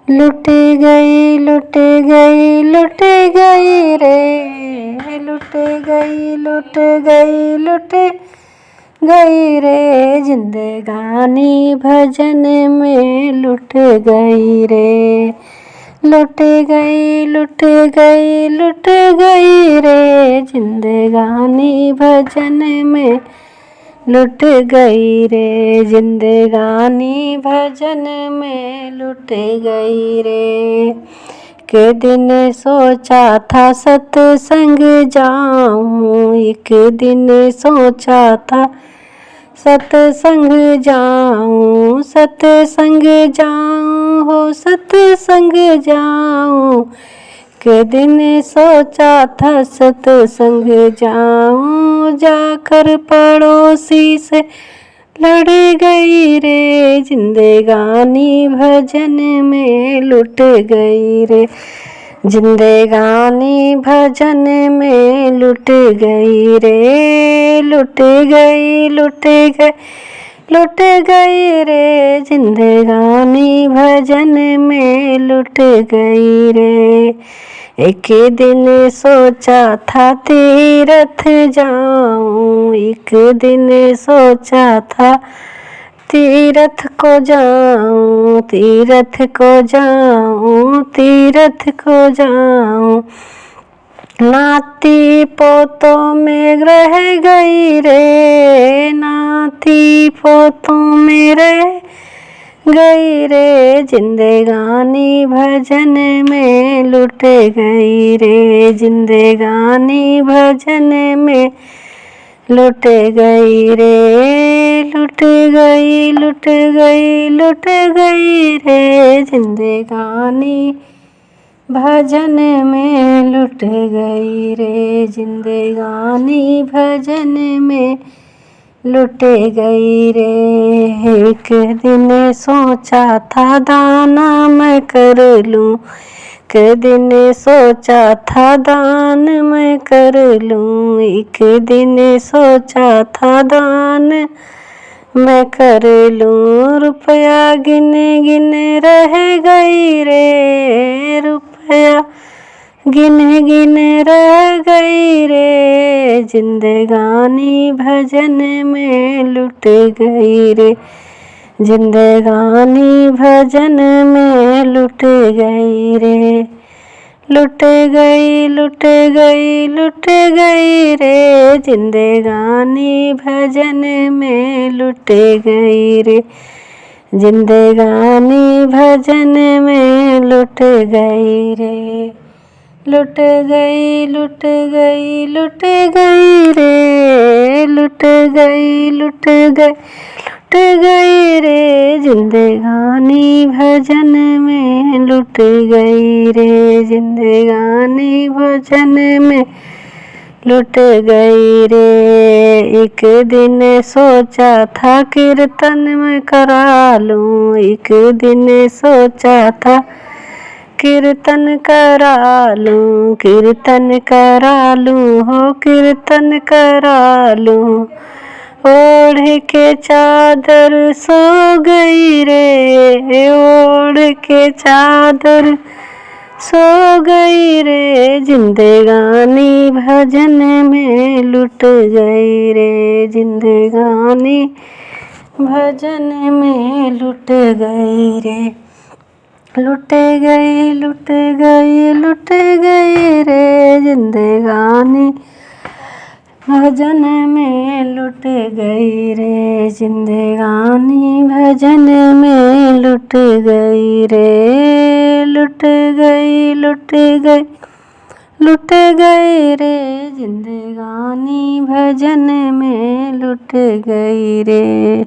लुट गई लुट गई लुट गई रे, लुट गई लुट गई लुट गई रे, जिंदगानी भजन में लुट गई रे। लुट गई लुट गई लुट गई रे, जिंदगानी भजन में लुट गई रे, जिंदगानी भजन में लुट गई रे। के दिन सोचा था सत्संग जाऊं, एक दिन सोचा था सत्संग जाऊं, सत्संग जाऊं हो सत्संग जाऊं। के दिन सोचा था सत्संग जाऊं, जाकर पड़ोसी से लड़ गई रे, जिंदगानी भजन में लुट गई रे, जिंदगानी भजन में लुट गई रे। लुट गई लुट गई लुट गई रे, जिंदगानी भजन में लुट गई रे। एक दिन सोचा था तीरथ जाऊं, एक दिन सोचा था तीरथ को जाऊं, तीरथ को जाऊं, तीरथ को जाऊं। नाती पोतों में रह गई रे, नाती पोतों में रह गई रे, जिंदगानी भजन में लुट गई रे, जिंदगानी भजन में लुट गई रे। लुट गई लुट गई लुट गई रे, जिंदगानी भजन में लुट गई रे, जिंदगानी भजन में लुट गई रे। एक दिन सोचा था दाना मैं कर लूं, एक दिन सोचा था दान मैं कर लूं, एक दिन सोचा था दान मैं कर लूं। रुपया गिन गिन रह गई रे, रुपया गिन गिन रह गई रे, जिंदगानी भजन में लुट गई रे, जिंदगानी भजन में लुट गई रे। लुट गई लुट गई लुट गई रे, जिंदगानी भजन में लुट गई रे, जिंदगानी भजन में लुट गई रे। लुट गई लुट गई लुट गई रे, लुट गई लुट गई लुट गई रे, जिंदगानी भजन में लुट गई रे, जिंदगानी भजन में लुट गई रे। एक दिन सोचा था कीर्तन में करा लूं, एक दिन सोचा था कीर्तन करा लूं, कीर्तन करा लूं हो कीर्तन करा लूं। ओढ़ के चादर सो गई रे, ओढ़ के चादर सो गई रे, जिंदगानी भजन में लुट गई रे, जिंदगानी भजन में लुट गई रे। लुट गई लुट गई लुट गई रे, जिंदगानी भजन में लुट गई रे, जिंदगानी भजन में लुट गई रे। लुट गई लुट गई लुट गई रे, जिंदगानी भजन में लुट गई रे।